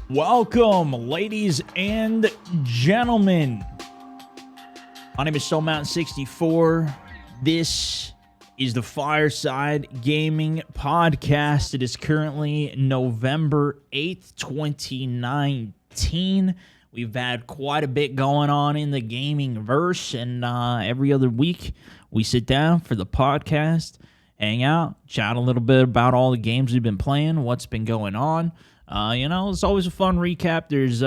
Welcome, ladies and gentlemen. My name is SwagMountain 64. This is the Fireside Gaming Podcast. It is currently November 8th, 2019. We've had quite a bit going on in the gaming verse, and every other week we sit down for the podcast, hang out, chat a little bit about all the games we've been playing, what's been going on. It's always a fun recap. There's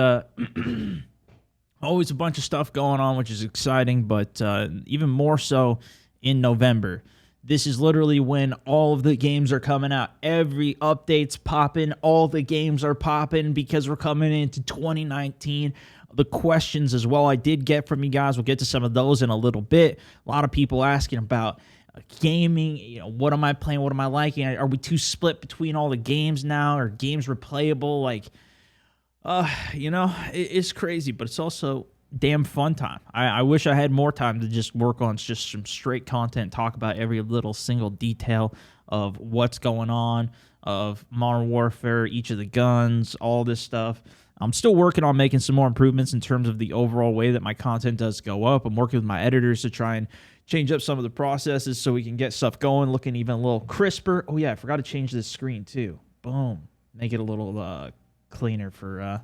always a bunch of stuff going on, which is exciting, but even more so in November. This is literally when all of the games are coming out. Every update's popping. All the games are popping because we're coming into 2019. The questions as well I did get from you guys. We'll get to some of those in a little bit. A lot of people asking about gaming, what am I playing? What am I liking? Are we too split between all the games now? Are games replayable? It's crazy, but it's also damn fun time. I wish I had more time to just work on just some straight content, talk about every little single detail of what's going on, of Modern Warfare, each of the guns, all this stuff. I'm still working on making some more improvements in terms of the overall way that my content does go up. I'm working with my editors to try and change up some of the processes so we can get stuff going, looking even a little crisper. Oh, yeah, I forgot to change this screen, too. Boom. Make it a little cleaner for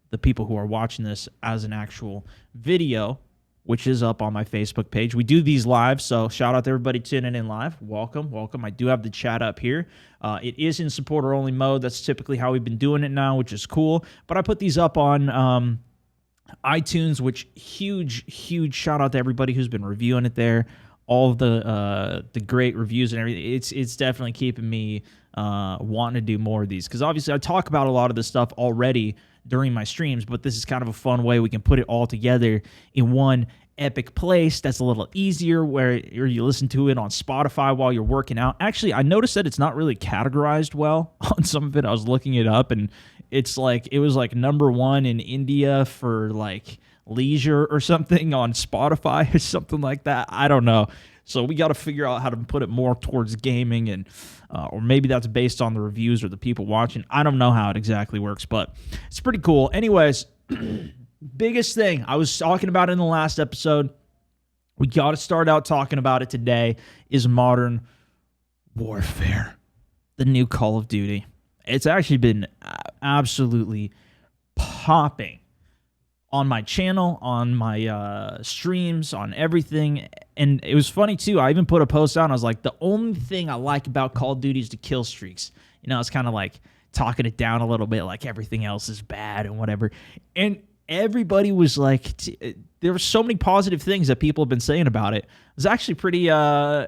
the people who are watching this as an actual video, which is up on my Facebook page. We do these live, so shout out to everybody tuning in live. Welcome. I do have the chat up here. It is in supporter-only mode. That's typically how we've been doing it now, which is cool. But I put these up on iTunes, which huge shout out to everybody who's been reviewing it there. All of the great reviews and everything. It's definitely keeping me wanting to do more of these, because obviously I talk about a lot of this stuff already during my streams, but this is kind of a fun way we can put it all together in one epic place that's a little easier, where you listen to it on Spotify while you're working out. Actually, I noticed that it's not really categorized well on some of it. I was looking it up, and it was like #1 in India for like leisure or something on Spotify or something like that. I don't know. So we got to figure out how to put it more towards gaming, and or maybe that's based on the reviews or the people watching. I don't know how it exactly works, but it's pretty cool. Anyways, biggest thing I was talking about in the last episode, we got to start out talking about it today, is Modern Warfare, the new Call of Duty. It's actually been absolutely popping on my channel, on my streams, on everything. And it was funny, too. I even put a post out, and I was like, the only thing I like about Call of Duty is the kill streaks. It's kind of like talking it down a little bit, like everything else is bad and whatever. And everybody was like, there were so many positive things that people have been saying about it. It was actually pretty, I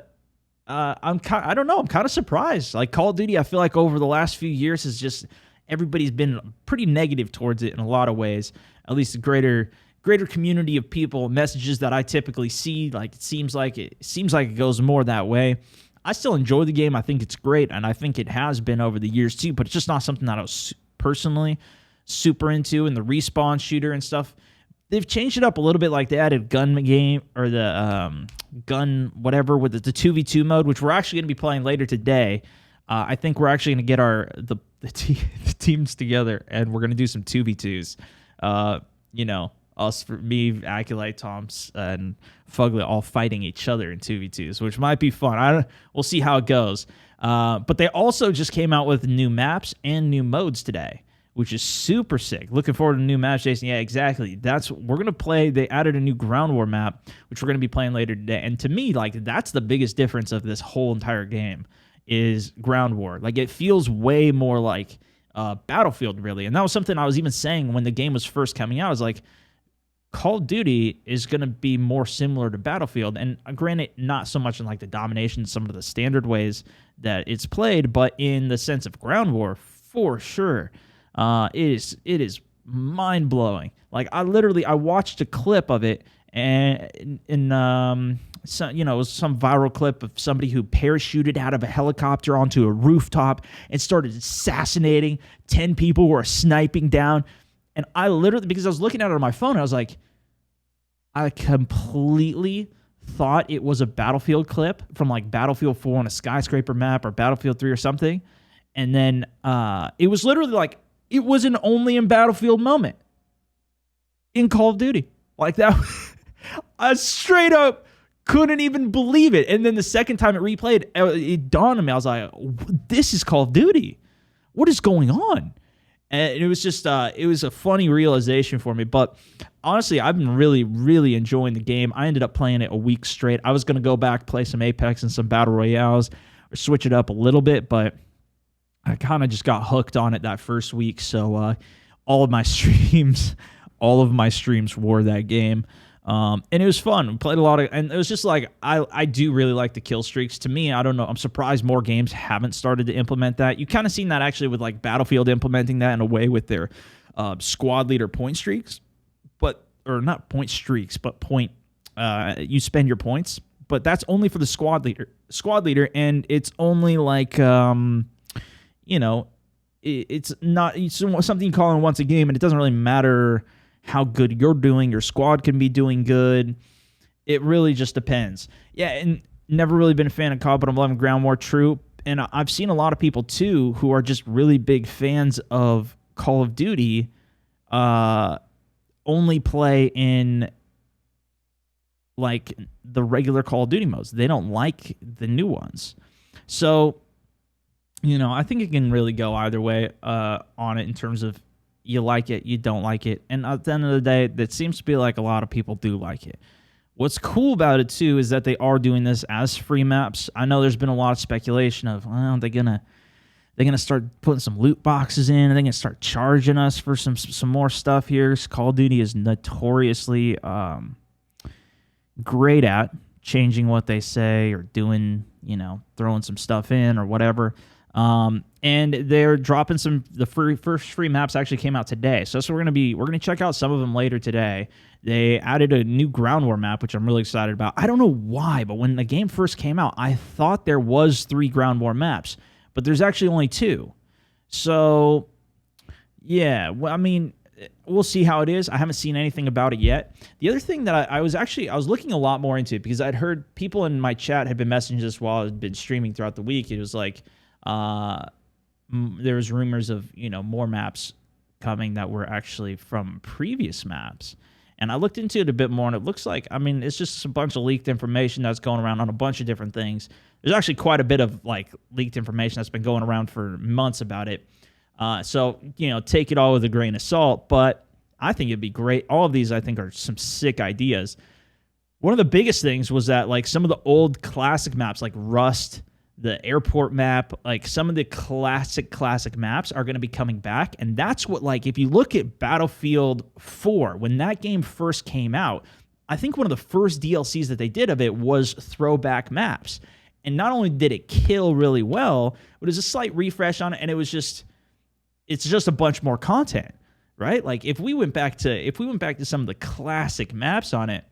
don't know, I'm kind of surprised. Like, Call of Duty, I feel like over the last few years is just, everybody's been pretty negative towards it in a lot of ways. At least a greater community of people, messages that I typically see, like it seems like it goes more that way. I still enjoy the game. I think it's great, and I think it has been over the years too, but it's just not something that I was personally super into. And the respawn shooter and stuff, they've changed it up a little bit. Like they added gun game, or the gun whatever with the 2v2 mode, which we're actually going to be playing later today. I think we're actually going to get the teams together, and we're going to do some 2v2s. Us, for me, Acolyte, Toms, and Fugly all fighting each other in 2v2s, which might be fun. We'll see how it goes. But they also just came out with new maps and new modes today, which is super sick. Looking forward to new maps, Jason. Yeah, exactly. We're going to play. They added a new ground war map, which we're going to be playing later today. And to me, like, that's the biggest difference of this whole entire game is ground war. Like, it feels way more like Battlefield, really. And that was something I was even saying when the game was first coming out. I was like, Call of Duty is going to be more similar to Battlefield, and granted, not so much in like the domination, some of the standard ways that it's played, but in the sense of ground war, for sure, it is mind blowing. Like I watched a clip of it, and it was some viral clip of somebody who parachuted out of a helicopter onto a rooftop and started assassinating 10 people who were sniping down. And I literally, because I was looking at it on my phone, I was like, I completely thought it was a Battlefield clip from like Battlefield 4 on a skyscraper map or Battlefield 3 or something. And then it was literally like, It was an only in Battlefield moment in Call of Duty. Like that, I straight up couldn't even believe it. And then the second time it replayed, it dawned on me. I was like, this is Call of Duty. What is going on? And it was just, it was a funny realization for me. But honestly, I've been really, really enjoying the game. I ended up playing it a week straight. I was going to go back, play some Apex and some Battle Royales, or switch it up a little bit, but I kind of just got hooked on it that first week. So all of my streams wore that game. And it was fun. We played a lot of, and it was just like, I do really like the kill streaks. To me, I don't know, I'm surprised more games haven't started to implement that. You kind of seen that actually with like Battlefield implementing that in a way with their squad leader point streaks, or not point streaks, but you spend your points, but that's only for the squad leader. And it's only like, it's something you call in once a game, and it doesn't really matter how good you're doing. Your squad can be doing good. It really just depends. Yeah, and never really been a fan of COD, but I'm loving Ground War. True. And I've seen a lot of people, too, who are just really big fans of Call of Duty, only play in, like, the regular Call of Duty modes. They don't like the new ones. So, I think it can really go either way on it in terms of you like it, you don't like it. And at the end of the day, that seems to be like a lot of people do like it. What's cool about it, too, is that they are doing this as free maps. I know there's been a lot of speculation of, well, they're gonna start putting some loot boxes in, and they're gonna start charging us for some more stuff here. Call of Duty is notoriously great at changing what they say or doing, throwing some stuff in or whatever. And they're dropping the first free maps actually came out today. So that's what we're going to check out some of them later today. They added a new Ground War map, which I'm really excited about. I don't know why, but when the game first came out, I thought there was 3 Ground War maps, but there's actually only 2. So yeah, well, I mean, we'll see how it is. I haven't seen anything about it yet. The other thing that I was looking a lot more into, because I'd heard people in my chat had been messaging this while I'd been streaming throughout the week. It was like, there was rumors of, more maps coming that were actually from previous maps. And I looked into it a bit more, and it looks like, it's just a bunch of leaked information that's going around on a bunch of different things. There's actually quite a bit of, like, leaked information that's been going around for months about it. So, take it all with a grain of salt, but I think it'd be great. All of these, I think, are some sick ideas. One of the biggest things was that, like, some of the old classic maps, like Rust, the airport map, like some of the classic maps are going to be coming back. And that's what, like, if you look at Battlefield 4, when that game first came out, I think one of the first DLCs that they did of it was throwback maps. And not only did it kill really well, but it was a slight refresh on it, and it's just a bunch more content, right? Like if we went back to some of the classic maps on it,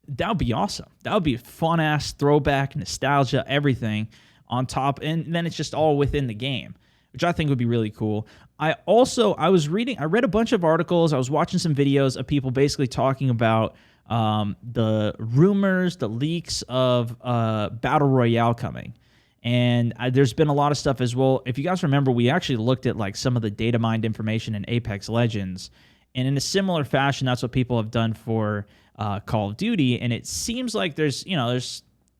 that would be awesome. That would be fun-ass throwback, nostalgia, everything on top. And then it's just all within the game, which I think would be really cool. I read a bunch of articles. I was watching some videos of people basically talking about the rumors, the leaks of Battle Royale coming. And there's been a lot of stuff as well. If you guys remember, we actually looked at like some of the data mined information in Apex Legends. And in a similar fashion, that's what people have done for Call of Duty, and it seems like there's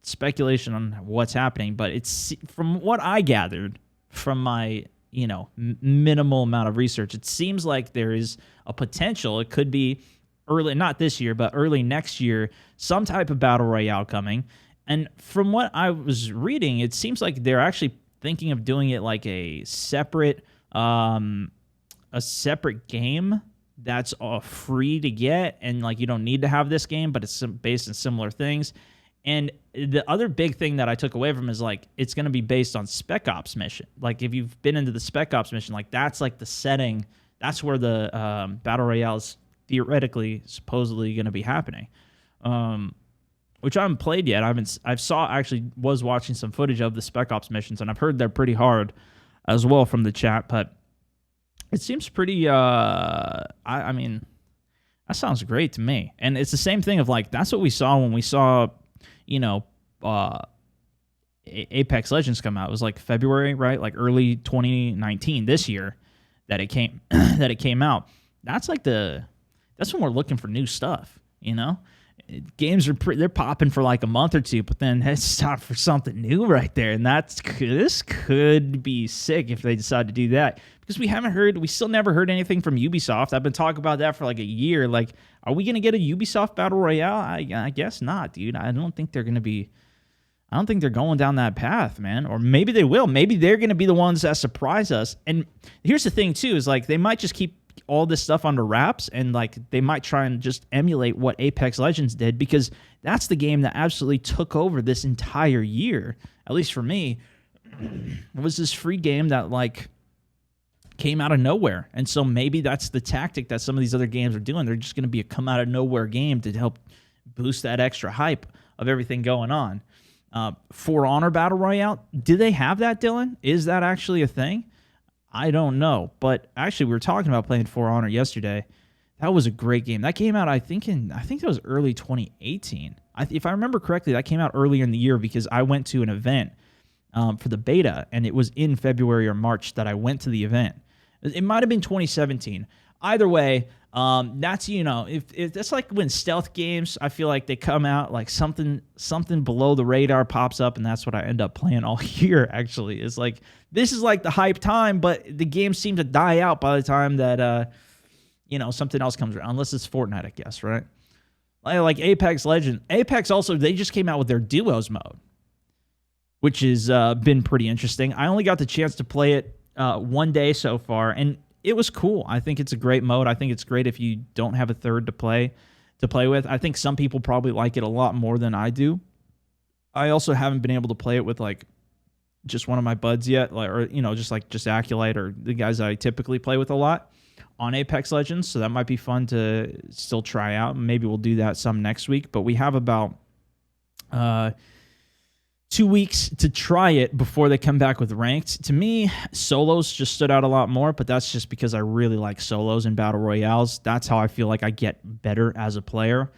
speculation on what's happening, but it's from what I gathered from my minimal amount of research, it seems like there is a potential. It could be early, not this year, but early next year, some type of Battle Royale coming. And from what I was reading, it seems like they're actually thinking of doing it like a separate game that's free to get, and like you don't need to have this game, but it's based in similar things. And the other big thing that I took away from is like it's going to be based on Spec Ops mission. Like if you've been into the Spec Ops mission, like that's like the setting. That's where the Battle Royale is theoretically, supposedly going to be happening. Which I haven't played yet. Was watching some footage of the Spec Ops missions, and I've heard they're pretty hard as well from the chat, but it seems pretty, I mean, that sounds great to me. And it's the same thing of like, that's what we saw when we saw, Apex Legends come out. It was like February, right? Like early 2019 this year. that it came that it came out. That's when we're looking for new stuff, you know? Games they're popping for like a month or two, but then it's time for something new right there, and this could be sick if they decide to do that, because we still never heard anything from Ubisoft. I've been talking about that for like a year. Like, are we gonna get a Ubisoft Battle Royale? I guess not, dude. I don't think they're going down that path, man. Or maybe they will. Maybe they're gonna be the ones that surprise us. And here's the thing too, is like they might just keep all this stuff under wraps, and like they might try and just emulate what Apex Legends did, because that's the game that absolutely took over this entire year, at least for me. It was this free game that like came out of nowhere. And so maybe that's the tactic that some of these other games are doing. They're just going to be a come out of nowhere game to help boost that extra hype of everything going on. For Honor Battle Royale, do they have that, Dylan? Is that actually a thing? I don't know, but actually we were talking about playing For Honor yesterday. That was a great game. That came out, I think that was early 2018. If I remember correctly, that came out earlier in the year, because I went to an event for the beta, and it was in February or March that I went to the event. It might have been 2017. Either way, that's, you know, if that's like when stealth games, I feel like they come out like something below the radar pops up, and that's what I end up playing all year. Actually, it's like this is like the hype time, but the game seems to die out by the time that you know, something else comes around, unless it's Fortnite, I guess, right? Like Apex Legends. Apex also, they just came out with their duos mode, which has been pretty interesting. I only got the chance to play it one day so far, and it was cool. I think it's a great mode. I think it's great if you don't have a third to play with. I think some people probably like it a lot more than I do. I also haven't been able to play it with like just one of my buds yet, or you know, just Acolyte or the guys that I typically play with a lot on Apex Legends. So that might be fun to still try out. Maybe we'll do that some next week. But we have about 2 weeks to try it before they come back with ranked. To me, solos just stood out a lot more, but that's just because I really like solos and battle royales. That's how I feel like I get better as a player.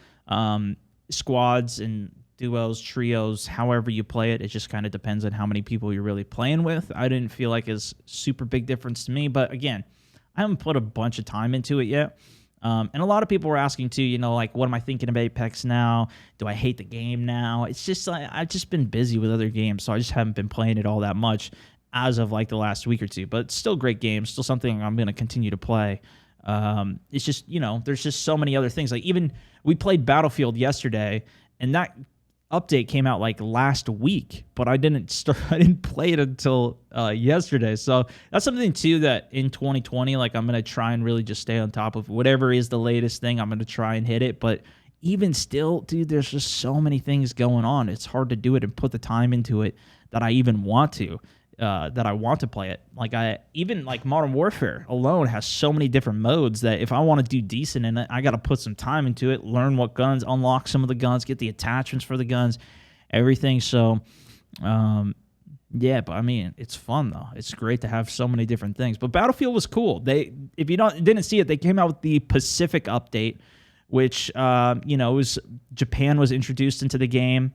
Squads and duos, trios, however you play it, it just kind of depends on how many people you're really playing with. I didn't feel like it's super big difference to me, but again, I haven't put a bunch of time into it yet. And a lot of people were asking too, you know, like, what am I thinking of Apex now? Do I hate the game now? It's just like, I've just been busy with other games, so I just haven't been playing it all that much as of like the last week or two. But it's still a great game, still something I'm going to continue to play. It's just, you know, there's just so many other things. Like even we played Battlefield yesterday, and that update came out like last week, but I didn't play it until yesterday. So that's something too that in 2020, like I'm going to try and really just stay on top of whatever is the latest thing. I'm going to try and hit it. But even still, dude, there's just so many things going on. It's hard to do it and put the time into it that I even want to. That I want to play it. Like even Modern Warfare alone has so many different modes that if I want to do decent in it, I got to put some time into it, learn what guns, unlock some of the guns, get the attachments for the guns, everything. So, yeah, but I mean, it's fun though. It's great to have so many different things. But Battlefield was cool. If you didn't see it, they came out with the Pacific update, which you know, Japan was introduced into the game.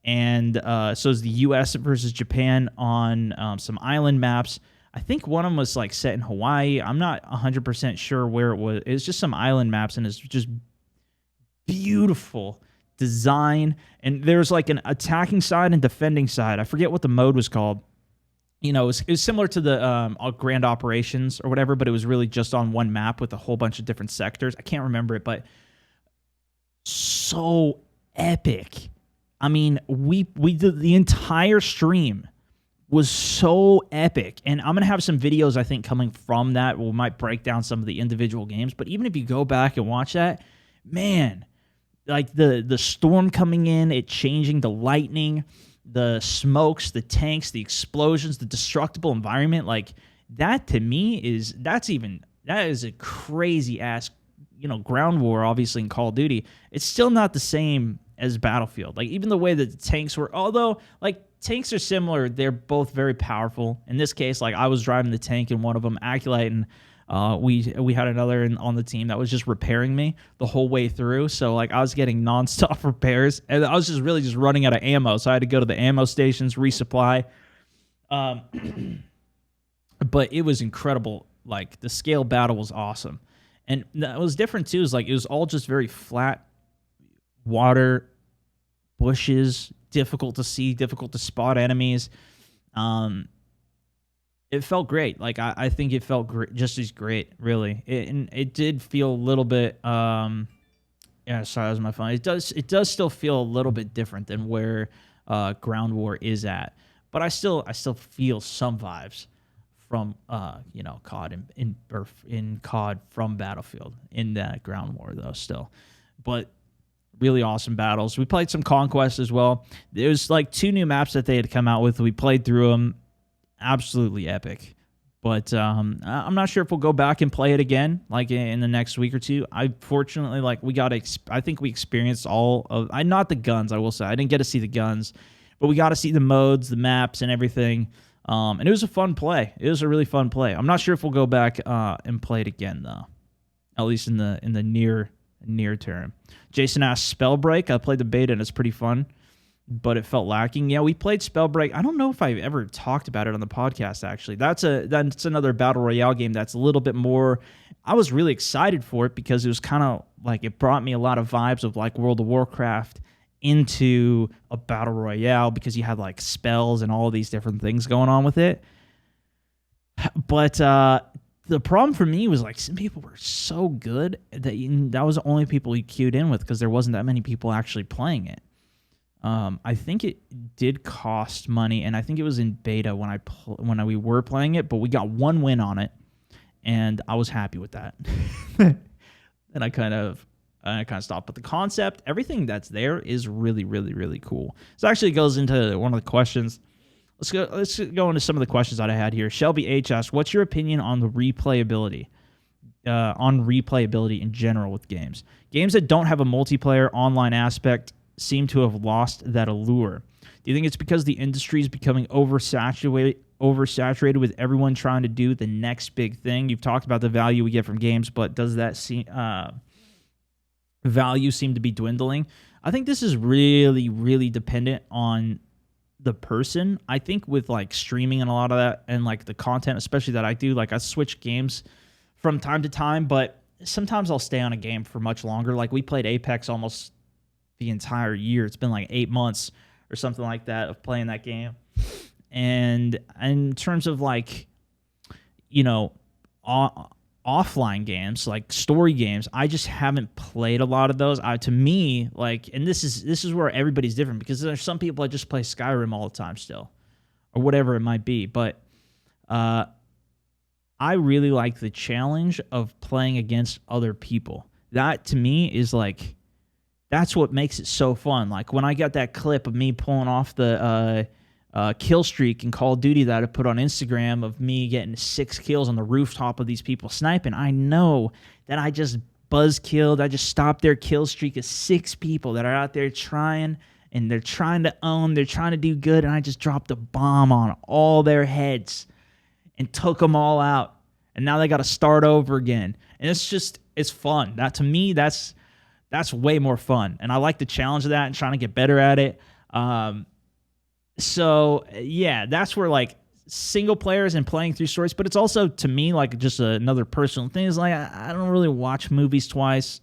And so is the U.S. versus Japan on some island maps. I think one of them was like set in Hawaii. I'm not 100% sure where it was. It was just some island maps, and it's just beautiful design. And there's like an attacking side and defending side. I forget what the mode was called. You know, it was similar to the Grand Operations or whatever, but it was really just on one map with a whole bunch of different sectors. I can't remember it, but so epic. I mean, we did the entire stream was so epic, and I'm gonna have some videos I think coming from that. We might break down some of the individual games, but even if you go back and watch that, man, like the storm coming in, it changing, the lightning, the smokes, the tanks, the explosions, the destructible environment, like that to me that is a crazy ass, you know, ground war. Obviously in Call of Duty, it's still not the same as Battlefield. Like even the way that the tanks were, although like tanks are similar, they're both very powerful. In this case, like I was driving the tank in one of them, Acolyte, and we had another on the team that was just repairing me the whole way through. So like I was getting nonstop repairs, and I was just really just running out of ammo. So I had to go to the ammo stations, resupply. But it was incredible. Like, the scale battle was awesome. And that was different, too. Is like, it was all just very flat water, bushes, difficult to see, difficult to spot enemies. It felt great. Like, I think it felt great, just as great, really. And it did feel a little bit, yeah, sorry, that was my phone. It does still feel a little bit different than where Ground War is at. But I still feel some vibes from COD in COD from Battlefield in that Ground War though still. But really awesome battles. We played some Conquest as well. There's like 2 new maps that they had come out with. We played through them. Absolutely epic. But I'm not sure if we'll go back and play it again, like in the next week or two. I fortunately, like, I think we experienced all of, not the guns, I will say. I didn't get to see the guns, but we got to see the modes, the maps, and everything. And it was a fun play. It was a really fun play. I'm not sure if we'll go back and play it again, though. At least in the near term. Jason asked Spellbreak. I played the beta, and it's pretty fun, but it felt lacking. Yeah, we played Spellbreak. I don't know if I've ever talked about it on the podcast, actually. That's another Battle Royale game that's a little bit more... I was really excited for it because it was kind of like, it brought me a lot of vibes of like World of Warcraft into a Battle Royale because you had like spells and all these different things going on with it. But the problem for me was like some people were so good that was the only people you queued in with because there wasn't that many people actually playing it. I think it did cost money, and I think it was in beta when we were playing it, but we got 1 win on it, and I was happy with that. And I kind of stopped. But the concept, everything that's there is really, really, really cool. So actually it goes into one of the questions. Let's go into some of the questions that I had here. Shelby H asked, what's your opinion on the replayability? On replayability in general with games. Games that don't have a multiplayer online aspect seem to have lost that allure. Do you think it's because the industry is becoming oversaturated with everyone trying to do the next big thing? You've talked about the value we get from games, but does that value seem to be dwindling? I think this is really, really dependent on the person. I think with like streaming and a lot of that and like the content, especially that I do, like I switch games from time to time, but sometimes I'll stay on a game for much longer. Like we played Apex almost the entire year. It's been like 8 months or something like that of playing that game. And in terms of like, offline games, like story games, I just haven't played a lot of those. To me, like, and this is where everybody's different because there's some people that just play Skyrim all the time still, or whatever it might be. But I really like the challenge of playing against other people. That to me is like, that's what makes it so fun. Like when I got that clip of me pulling off the kill streak in Call of Duty that I put on Instagram of me getting 6 kills on the rooftop of these people sniping, I know that I just buzzkilled. I just stopped their kill streak of 6 people that are out there trying, and they're trying to own, they're trying to do good, and I just dropped a bomb on all their heads and took them all out. And now they got to start over again. And it's fun. That to me, that's way more fun. And I like the challenge of that and trying to get better at it. So yeah, that's where like single players and playing through stories, but it's also to me like just another personal thing. Is like I don't really watch movies twice,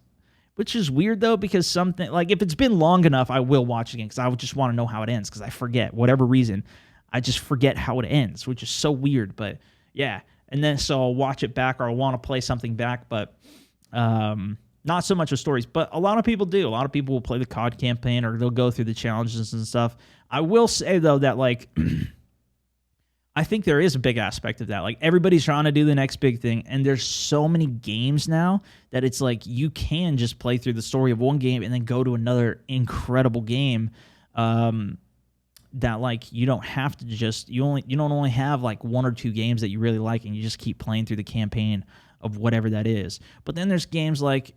which is weird though, because something like if it's been long enough, I will watch again because I would just want to know how it ends because I forget whatever reason. I just forget how it ends, which is so weird. But yeah, and then so I'll watch it back or I want to play something back, but not so much with stories. But a lot of people do. A lot of people will play the COD campaign or they'll go through the challenges and stuff. I will say, though, that, like, I think there is a big aspect of that. Like, everybody's trying to do the next big thing, and there's so many games now that it's like you can just play through the story of one game and then go to another incredible game that, like, you don't have to just... You don't only have, like, 1 or 2 games that you really like, and you just keep playing through the campaign of whatever that is. But then there's games like...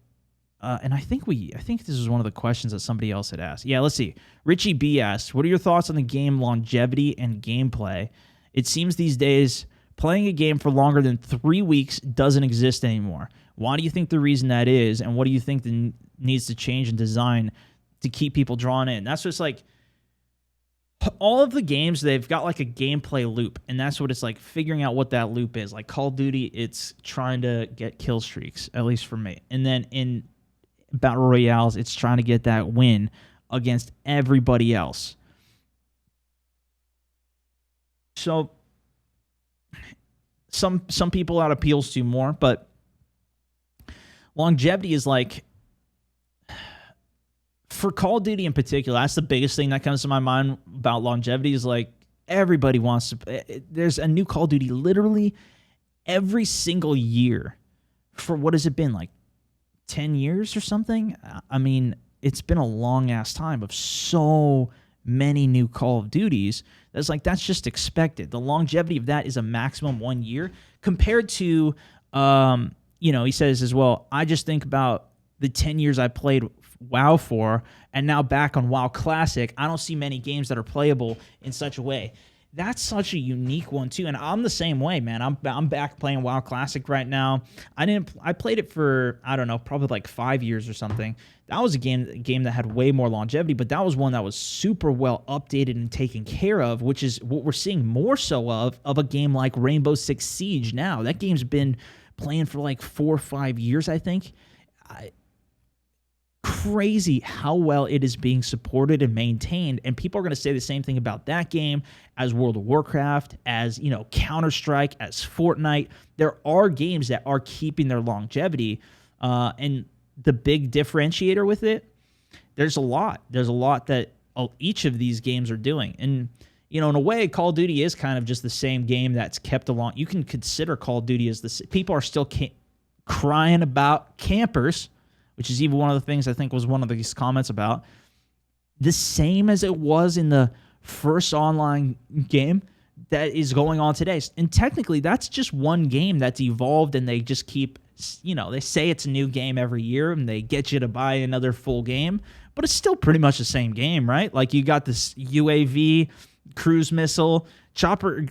and I think this is one of the questions that somebody else had asked. Yeah, let's see. Richie B asked, what are your thoughts on the game longevity and gameplay? It seems these days playing a game for longer than 3 weeks doesn't exist anymore. Why do you think the reason that is, and what do you think needs to change in design to keep people drawn in? That's just like, all of the games, they've got like a gameplay loop, and that's what it's like, figuring out what that loop is. Like Call of Duty, it's trying to get kill streaks, at least for me. And then in Battle Royales, it's trying to get that win against everybody else. So some people that appeals to more, but longevity is like, for Call of Duty in particular, that's the biggest thing that comes to my mind about longevity, is like everybody wants to. There's a new Call of Duty literally every single year for what has it been, like 10 years or something? I mean, it's been a long ass time of so many new Call of Duties. That's just expected. The longevity of that is a maximum 1 year compared to, he says as well, I just think about the 10 years I played WoW for, and now back on WoW Classic, I don't see many games that are playable in such a way. That's such a unique one too, and I'm the same way, man. I'm back playing WoW Classic right now. I played it for, I don't know, probably like 5 years or something. That was a game that had way more longevity, but that was one that was super well updated and taken care of, which is what we're seeing more so of a game like Rainbow Six Siege now. That game's been playing for like 4 or 5 years, I think. Crazy how well it is being supported and maintained, and people are going to say the same thing about that game as World of Warcraft, as Counter-Strike, as Fortnite. There are games that are keeping their longevity, and the big differentiator with it, there's a lot that each of these games are doing. And in a way, Call of Duty is kind of just the same game that's kept along. You can consider Call of Duty as people are still crying about campers, which is even one of the things I think was one of these comments about, the same as it was in the first online game that is going on today. And technically, that's just one game that's evolved, and they just keep, they say it's a new game every year, and they get you to buy another full game, but it's still pretty much the same game, right? Like, you got this UAV, cruise missile, chopper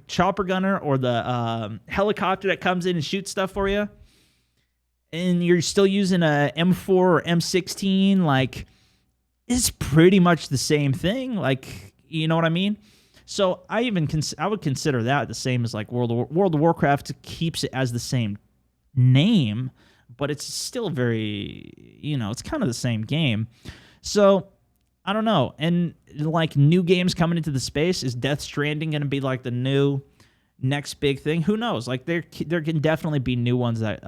gunner, or the helicopter that comes in and shoots stuff for you, and you're still using a M4 or M16, like, it's pretty much the same thing. Like, you know what I mean? So I would consider that the same as like World of Warcraft. Keeps it as the same name, but it's still very, it's kind of the same game. So I don't know. And like new games coming into the space, is Death Stranding going to be like the new next big thing? Who knows? Like there can definitely be new ones that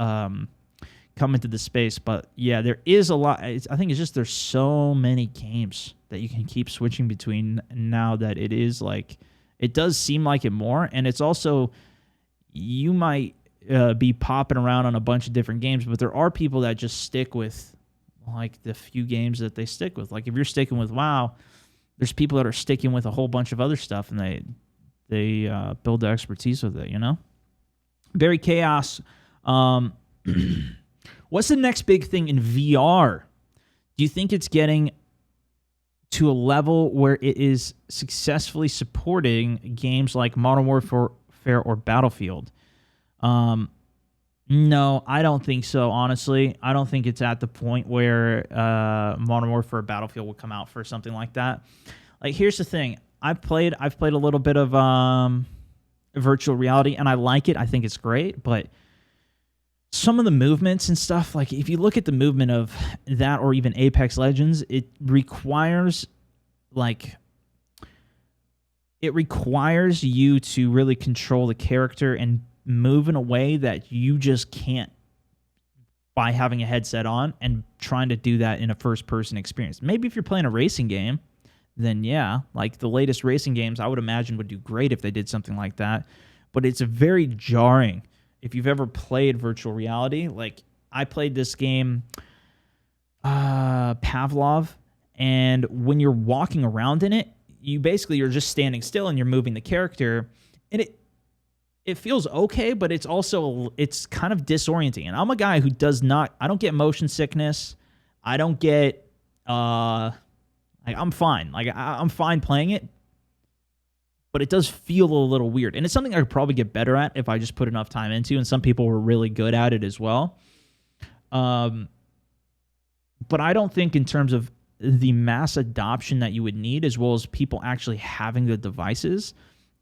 come into the space, but yeah, there is a lot. I think it's just there's so many games that you can keep switching between now that it is like, it does seem like it more, and it's also, you might be popping around on a bunch of different games, but there are people that just stick with like the few games that they stick with. Like if you're sticking with WoW, there's people that are sticking with a whole bunch of other stuff, and they build the expertise with it, Very Chaos. What's the next big thing in VR? Do you think it's getting to a level where it is successfully supporting games like Modern Warfare or Battlefield? No, I don't think so, honestly. I don't think it's at the point where Modern Warfare or Battlefield will come out for something like that. Like, here's the thing. I've played a little bit of virtual reality, and I like it. I think it's great, but some of the movements and stuff, like if you look at the movement of that or even Apex Legends, it requires you to really control the character and move in a way that you just can't by having a headset on and trying to do that in a first-person experience. Maybe if you're playing a racing game, then yeah, like the latest racing games I would imagine would do great if they did something like that, but it's very jarring. If you've ever played virtual reality, like I played this game, Pavlov, and when you're walking around in it, you're just standing still and you're moving the character, and it feels okay, but it's kind of disorienting. And I'm a guy who I don't get motion sickness. I don't get, I'm fine. Like I'm fine playing it, but it does feel a little weird. And it's something I could probably get better at if I just put enough time into, and some people were really good at it as well. But I don't think in terms of the mass adoption that you would need, as well as people actually having the devices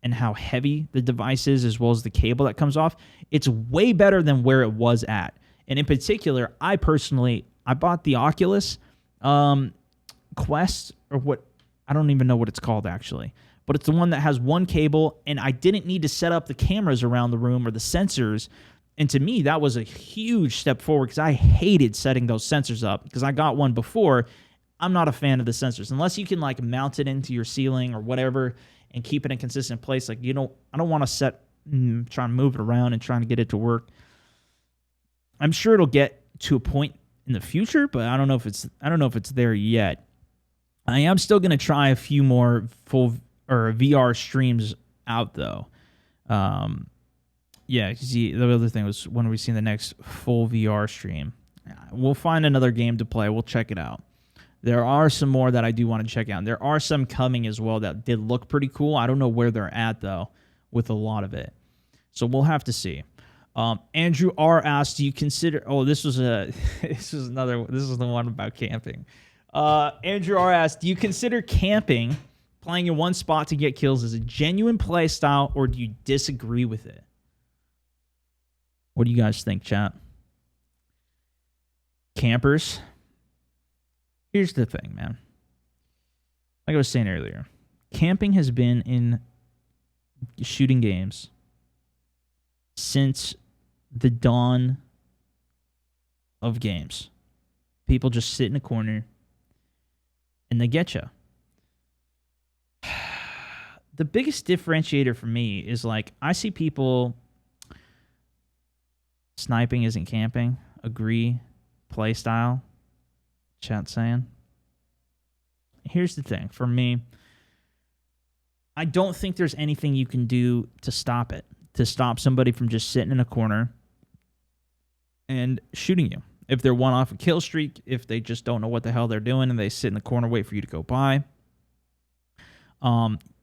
and how heavy the device is, as well as the cable that comes off, it's way better than where it was at. And in particular, I bought the Oculus Quest, or what, I don't even know what it's called actually, but it's the one that has one cable, and I didn't need to set up the cameras around the room or the sensors. And to me, that was a huge step forward, because I hated setting those sensors up, because I got one before. I'm not a fan of the sensors unless you can like mount it into your ceiling or whatever and keep it in a consistent place. Like, I don't want to try and move it around and trying to get it to work. I'm sure it'll get to a point in the future, but I don't know if it's there yet. I am still going to try a few more full or VR streams out though. Yeah, because the other thing was, when are we seeing the next full VR stream? We'll find another game to play. We'll check it out. There are some more that I do want to check out. And there are some coming as well that did look pretty cool. I don't know where they're at, though, with a lot of it. So we'll have to see. Andrew R. asked, do you consider... Oh, this was the one about camping. Andrew R. asked, do you consider camping, playing in one spot to get kills, as a genuine play style, or do you disagree with it? What do you guys think, chat? Campers? Here's the thing, man. Like I was saying earlier, camping has been in shooting games since the dawn of games. People just sit in a corner and they get you. The biggest differentiator for me is, like, I see people... Sniping isn't camping. Agree. Play style. Chat saying. Here's the thing. For me, I don't think there's anything you can do to stop it. To stop somebody from just sitting in a corner and shooting you. If they're one off a kill streak, if they just don't know what the hell they're doing and they sit in the corner, wait for you to go by.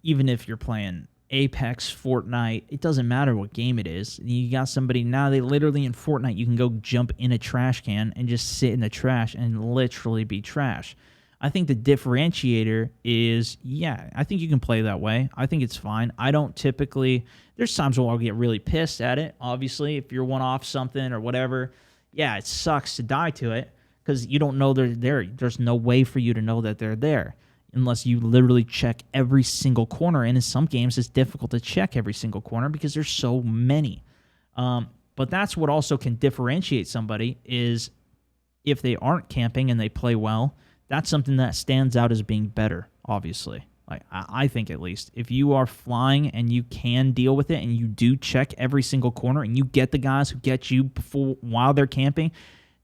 Even if you're playing Apex, Fortnite, it doesn't matter what game it is. You got somebody now, they literally in Fortnite, you can go jump in a trash can and just sit in the trash and literally be trash. I think the differentiator is, yeah, I think you can play that way. I think it's fine. I don't typically, there's times where I'll get really pissed at it. Obviously, if you're one off something or whatever, yeah, it sucks to die to it because you don't know they're there. There's no way for you to know that they're there unless you literally check every single corner. And in some games, it's difficult to check every single corner because there's so many. But that's what also can differentiate somebody is if they aren't camping and they play well, that's something that stands out as being better, obviously. Like I think at least. If you are flying and you can deal with it and you do check every single corner and you get the guys who get you while they're camping,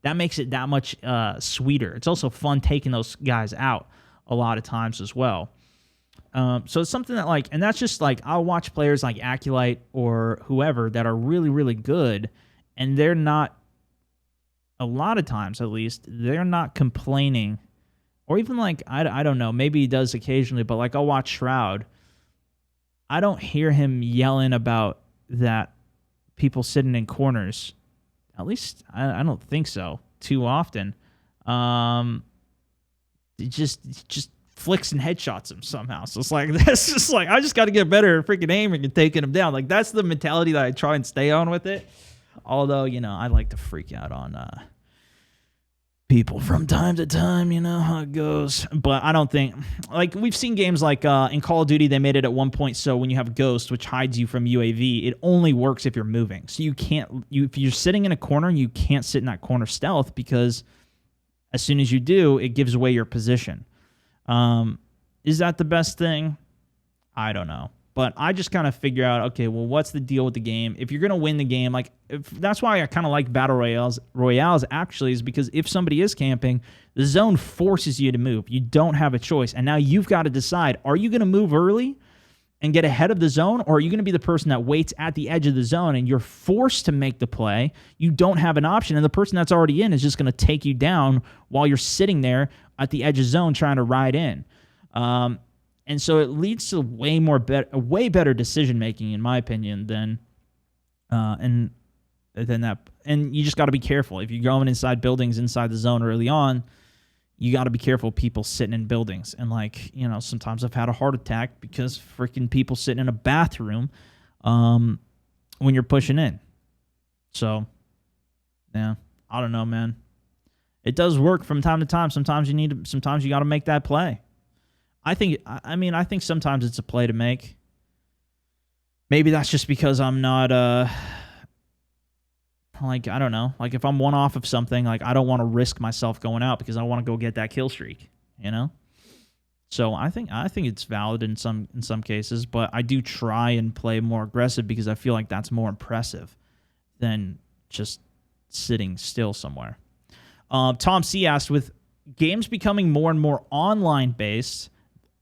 that makes it that much sweeter. It's also fun taking those guys out a lot of times as well. So it's something that, like, and that's just like, I'll watch players like Aculite or whoever that are really, really good, and they're not, a lot of times at least, they're not complaining. Or even like, I don't know, maybe he does occasionally, but like I'll watch Shroud. I don't hear him yelling about that people sitting in corners. At least I don't think so too often. It just flicks and headshots him somehow. So it's like, that's just like, I just got to get better at freaking aiming and taking him down. Like, that's the mentality that I try and stay on with it. Although, you know, I like to freak out on people from time to time, you know how it goes. But I don't think, like, we've seen games like in Call of Duty, they made it at one point so when you have Ghost, which hides you from UAV, it only works if you're moving. So you can't, if you're sitting in a corner, you can't sit in that corner stealth because as soon as you do, it gives away your position. Is that the best thing? I don't know. But I just kind of figure out, okay, well, what's the deal with the game? If you're going to win the game, like, that's why I kind of like Battle Royales actually, is because if somebody is camping, the zone forces you to move. You don't have a choice. And now you've got to decide, are you going to move early and get ahead of the zone, or are you going to be the person that waits at the edge of the zone and you're forced to make the play? You don't have an option, and the person that's already in is just going to take you down while you're sitting there at the edge of zone trying to ride in. And so it leads to way better decision making, in my opinion, than that. And you just got to be careful if you're going inside buildings inside the zone early on. you got to be careful people sitting in buildings. And like, sometimes I've had a heart attack because freaking people sitting in a bathroom when you're pushing in. So, yeah, I don't know, man. It does work from time to time. Sometimes you got to make that play. I think sometimes it's a play to make. Maybe that's just because I'm not, like, I don't know. Like, if I'm one off of something, like, I don't want to risk myself going out because I want to go get that kill streak, So I think it's valid in some cases, but I do try and play more aggressive because I feel like that's more impressive than just sitting still somewhere. Tom C asked, with games becoming more and more online based.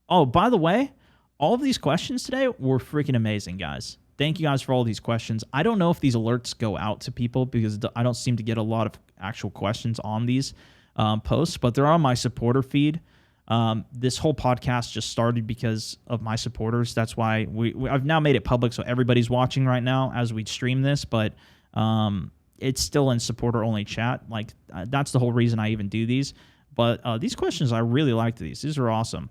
Oh, by the way, all of these questions today were freaking amazing, guys. Thank you guys for all these questions. I don't know if these alerts go out to people because I don't seem to get a lot of actual questions on these posts, but they're on my supporter feed. This whole podcast just started because of my supporters. That's why I've now made it public, so everybody's watching right now as we stream this, but it's still in supporter-only chat. Like, that's the whole reason I even do these. But these questions, I really liked these. These are awesome.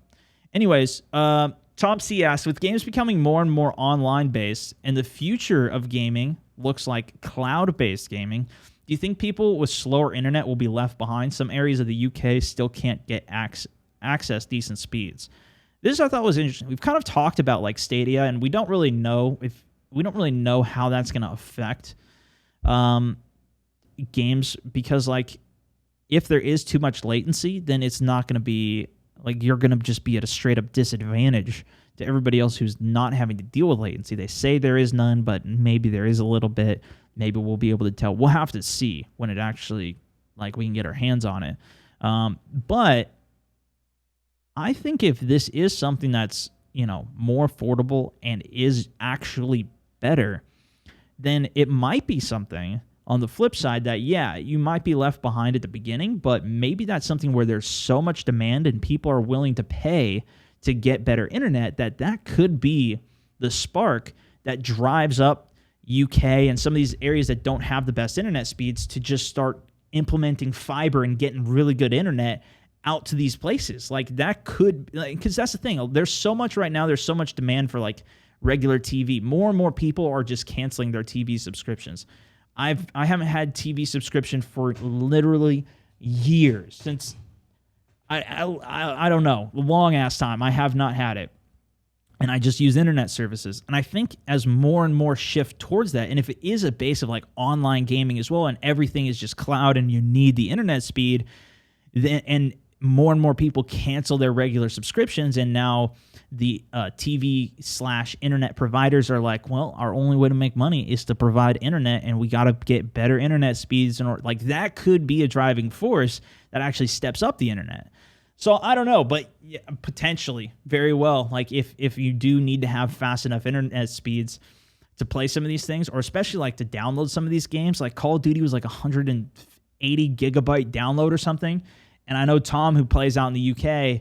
Anyways, Tom C. asked, with games becoming more and more online-based and the future of gaming looks like cloud-based gaming, do you think people with slower internet will be left behind? Some areas of the UK still can't get access decent speeds. This I thought was interesting. We've kind of talked about like Stadia, and we don't really know how that's going to affect games, because like if there is too much latency, then it's not going to be like, you're going to just be at a straight up disadvantage to everybody else who's not having to deal with latency. They say there is none, but maybe there is a little bit. Maybe we'll be able to tell. We'll have to see when it actually, like, we can get our hands on it. But I think if this is something that's, more affordable and is actually better, then it might be something on the flip side that, yeah, you might be left behind at the beginning, but maybe that's something where there's so much demand and people are willing to pay to get better internet that could be the spark that drives up UK and some of these areas that don't have the best internet speeds to just start implementing fiber and getting really good internet out to these places. Like, that could, because that's the thing. There's so much right now. There's so much demand for like regular TV. More and more people are just canceling their TV subscriptions. I haven't had TV subscription for literally years, since I don't know, a long ass time. I have not had it, and I just use internet services. And I think as more and more shift towards that, and if it is a base of like online gaming as well, and everything is just cloud, and you need the internet speed, then and more and more people cancel their regular subscriptions, and now the TV/internet providers are like, well, our only way to make money is to provide internet, and we got to get better internet speeds, and like that could be a driving force that actually steps up the internet. So I don't know, but yeah, potentially, very well. Like if you do need to have fast enough internet speeds to play some of these things, or especially like to download some of these games, like Call of Duty was like 180 gigabyte download or something. And I know Tom, who plays out in the UK,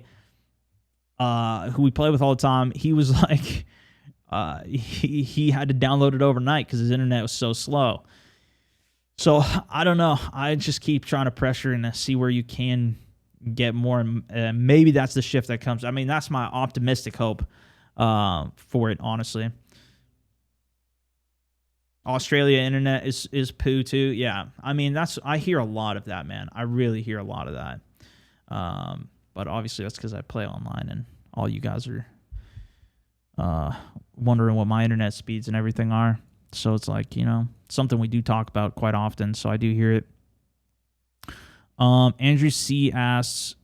who we play with all the time, he was like, he had to download it overnight because his internet was so slow. So I don't know. I just keep trying to pressure and see where you can get more. Maybe that's the shift that comes. I mean, that's my optimistic hope for it, honestly. Australia internet is poo too. Yeah, I mean, I hear a lot of that, man. I really hear a lot of that. But obviously that's because I play online, and all you guys are wondering what my internet speeds and everything are. So it's like, something we do talk about quite often. So I do hear it. Andrew C. asks,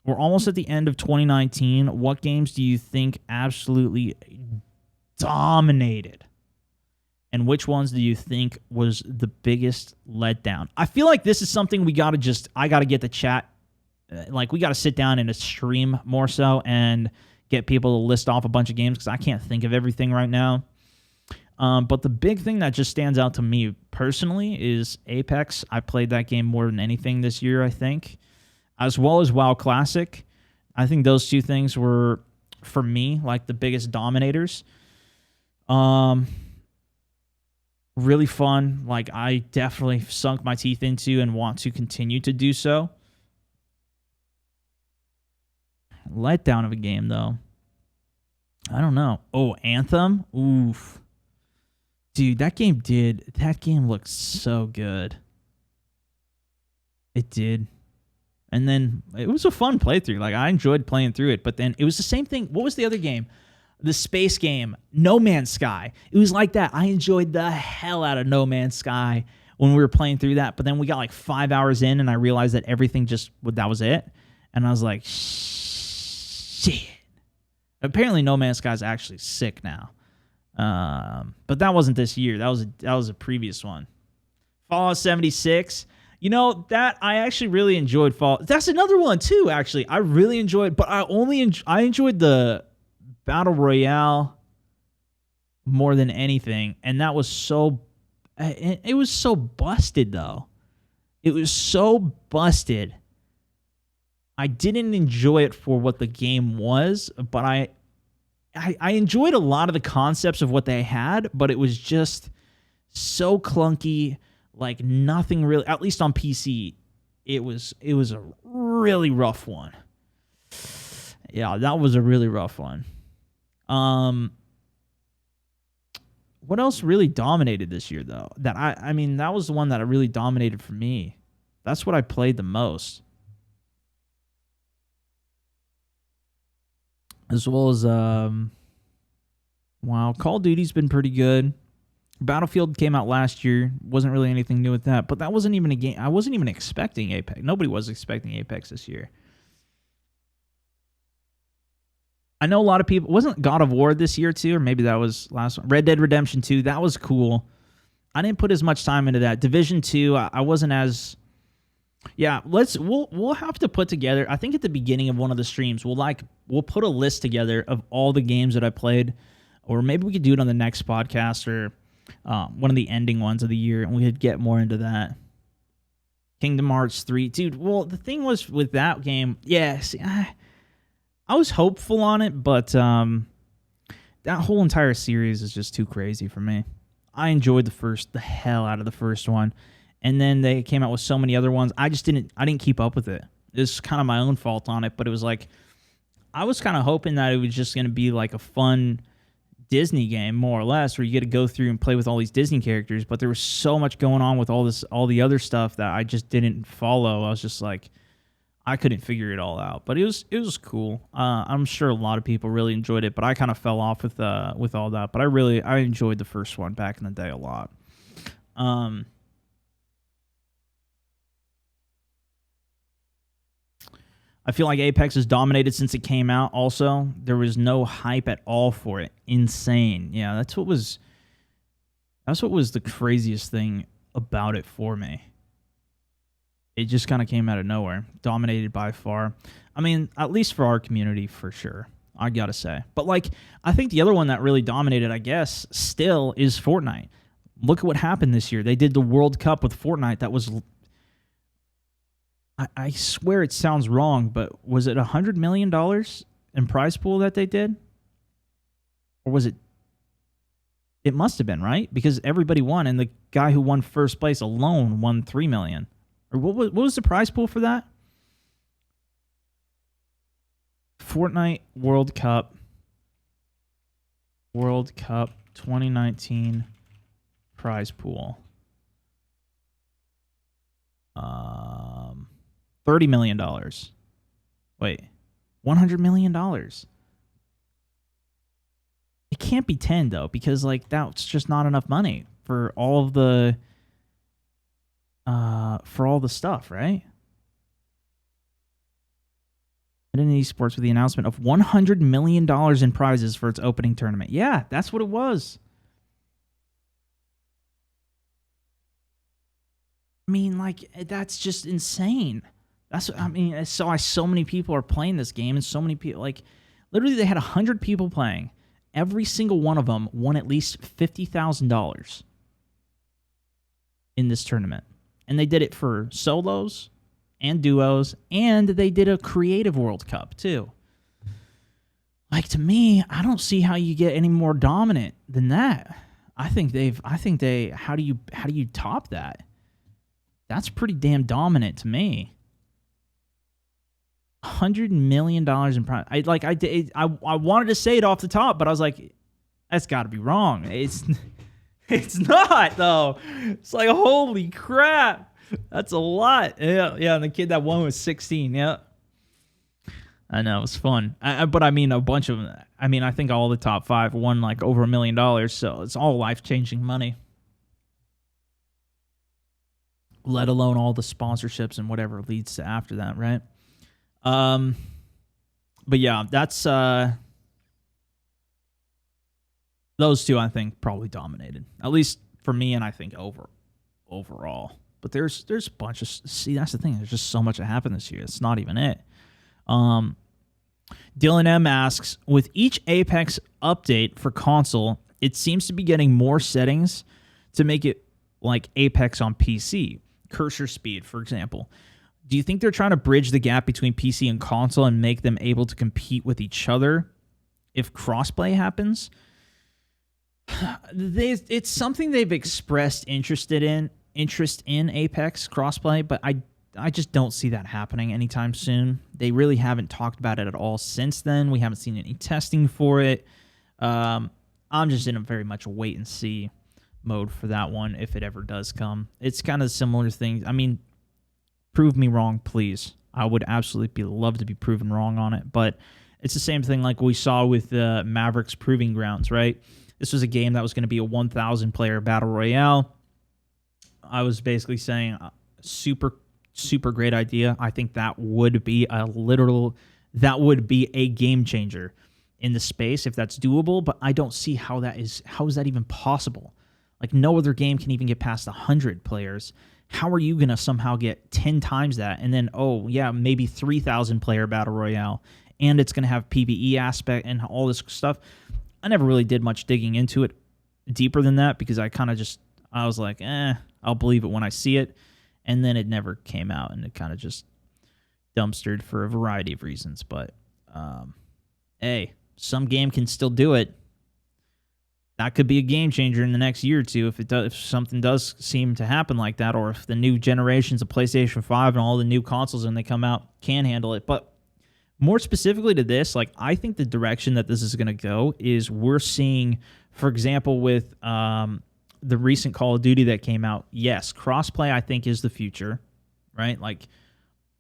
we're almost at the end of 2019. What games do you think absolutely dominated? And which ones do you think was the biggest letdown? I feel like this is something I got to get the chat. Like, we got to sit down in a stream more so and get people to list off a bunch of games, because I can't think of everything right now. But the big thing that just stands out to me personally is Apex. I played that game more than anything this year, I think, as well as WoW Classic. I think those two things were, for me, like the biggest dominators. Really fun. Like, I definitely sunk my teeth into and want to continue to do so. letdown of a game, though. I don't know. Oh, Anthem? Oof. Dude, that game looked so good. It did. And then it was a fun playthrough. Like, I enjoyed playing through it, but then it was the same thing. What was the other game? The space game, No Man's Sky. It was like that. I enjoyed the hell out of No Man's Sky when we were playing through that, but then we got like 5 hours in and I realized that everything that was it. And I was like, shit. Apparently No Man's Sky is actually sick now. But that wasn't this year. That was a previous one. Fallout 76. You know, that I actually really enjoyed Fallout. That's another one too, actually. I really enjoyed, but I enjoyed the Battle Royale more than anything. And that was it was so busted, though. It was so busted. I didn't enjoy it for what the game was, but I enjoyed a lot of the concepts of what they had, but it was just so clunky, like nothing really, at least on PC, it was a really rough one. Yeah, that was a really rough one. What else really dominated this year, though? That I mean, that was the one that really dominated for me. That's what I played the most. As well as, Call of Duty's been pretty good. Battlefield came out last year. Wasn't really anything new with that. But that wasn't even a game. I wasn't even expecting Apex. Nobody was expecting Apex this year. I know a lot of people... Wasn't God of War this year, too? Or maybe that was last one. Red Dead Redemption 2. That was cool. I didn't put as much time into that. Division 2, I wasn't as... Yeah, we'll have to put together... I think at the beginning of one of the streams, we'll put a list together of all the games that I played. Or maybe we could do it on the next podcast or one of the ending ones of the year, and we could get more into that. Kingdom Hearts 3. Dude, well, the thing was with that game... Yeah, see, I was hopeful on it, but that whole entire series is just too crazy for me. I enjoyed the hell out of the first one, and then they came out with so many other ones. I didn't keep up with it. It's kind of my own fault on it, but it was like I was kind of hoping that it was just going to be like a fun Disney game, more or less, where you get to go through and play with all these Disney characters. But there was so much going on with all the other stuff that I just didn't follow. I was just like, I couldn't figure it all out, but it was cool. I'm sure a lot of people really enjoyed it, but I kind of fell off with all that. But I enjoyed the first one back in the day a lot. I feel like Apex has dominated since it came out. Also, there was no hype at all for it. Insane. Yeah, that's what was the craziest thing about it for me. It just kind of came out of nowhere. Dominated by far. I mean, at least for our community, for sure. I gotta say. But, like, I think the other one that really dominated, I guess, still is Fortnite. Look at what happened this year. They did the World Cup with Fortnite. That was... I swear it sounds wrong, but was it $100 million in prize pool that they did? Or was it... It must have been, right? Because everybody won, and the guy who won first place alone won $3 million. Or what was the prize pool for that? Fortnite World Cup 2019 prize pool. $30 million. Wait, $100 million. It can't be 10 though, because like that's just not enough money for all of the stuff, right? Identity Esports with the announcement of $100 million in prizes for its opening tournament. Yeah, that's what it was. I mean, like, that's just insane. So many people are playing this game, and so many people, like, literally they had 100 people playing. Every single one of them won at least $50,000 in this tournament. And they did it for solos and duos, and they did a creative World Cup too. Like, to me, I don't see how you get any more dominant than that. How do you top that? That's pretty damn dominant to me. $100 million in prime. I wanted to say it off the top, but I was like, that's got to be wrong. It's not though. It's like, holy crap, that's a lot. Yeah. And the kid that won was 16. Yeah, I know, it was fun. But I mean, a bunch of them. I mean, I think all the top 5 won like over $1 million. So it's all life-changing money. Let alone all the sponsorships and whatever leads to after that, right? But yeah, that's those two I think probably dominated, at least for me, and I think overall. But there's a bunch of, see, that's the thing. There's just so much that happened this year. It's not even it. Dylan M asks, with each Apex update for console, it seems to be getting more settings to make it like Apex on PC. Cursor speed, for example. Do you think they're trying to bridge the gap between PC and console and make them able to compete with each other if crossplay happens? It's something they've expressed interest in Apex crossplay, but I just don't see that happening anytime soon. They really haven't talked about it at all since then. We haven't seen any testing for it. I'm just in a very much wait and see mode for that one if it ever does come. It's kind of similar things. I mean, prove me wrong, please. I would absolutely love to be proven wrong on it, but it's the same thing like we saw with Mavericks Proving Grounds, right? This was a game that was going to be a 1,000-player battle royale. I was basically saying, super, super great idea. I think that would be a game changer in the space if that's doable, but I don't see how is that even possible? Like, no other game can even get past 100 players. How are you going to somehow get 10 times that? And then, maybe 3,000-player battle royale, and it's going to have PvE aspect and all this stuff. I never really did much digging into it deeper than that because I was like, I'll believe it when I see it. And then it never came out, and it kind of just dumpstered for a variety of reasons. But, hey, some game can still do it. That could be a game changer in the next year or two if something does seem to happen like that, or if the new generations of PlayStation 5 and all the new consoles when they come out can handle it. But more specifically to this, like, I think the direction that this is going to go is we're seeing, for example, with the recent Call of Duty that came out, yes, crossplay I think is the future, right? Like,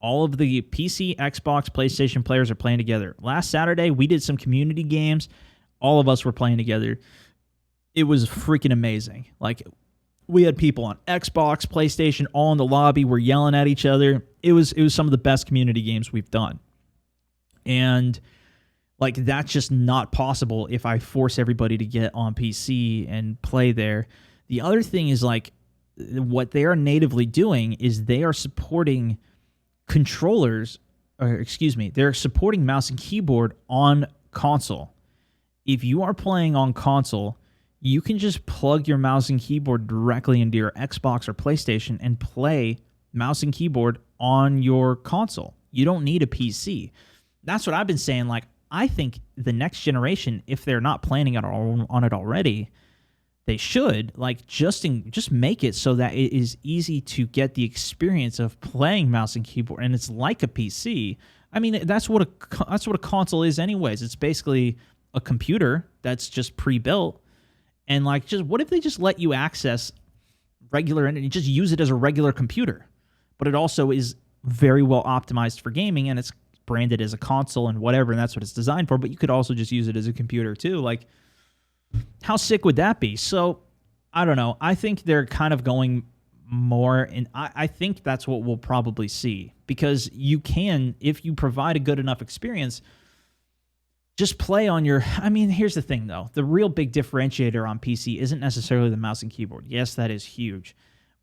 all of the PC, Xbox, PlayStation players are playing together. Last Saturday, we did some community games. All of us were playing together. It was freaking amazing. Like, we had people on Xbox, PlayStation, all in the lobby. We're yelling at each other. It was some of the best community games we've done. And, like, that's just not possible if I force everybody to get on PC and play there. The other thing is, like, what they are natively doing is they are supporting they're supporting mouse and keyboard on console. If you are playing on console, you can just plug your mouse and keyboard directly into your Xbox or PlayStation and play mouse and keyboard on your console. You don't need a PC. That's what I've been saying. Like, I think the next generation, if they're not planning on it already, they should, like, just make it so that it is easy to get the experience of playing mouse and keyboard, and it's like a PC. I mean, that's what a console is anyways. It's basically a computer that's just pre-built. And, like, just what if they just let you access regular and just use it as a regular computer? But it also is very well optimized for gaming, and it's branded as a console and whatever, and that's what it's designed for. But you could also just use it as a computer too. Like, how sick would that be? So, I don't know. I think they're kind of going more, and I think that's what we'll probably see. Because you can, if you provide a good enough experience, just play on your... I mean, here's the thing, though. The real big differentiator on PC isn't necessarily the mouse and keyboard. Yes, that is huge.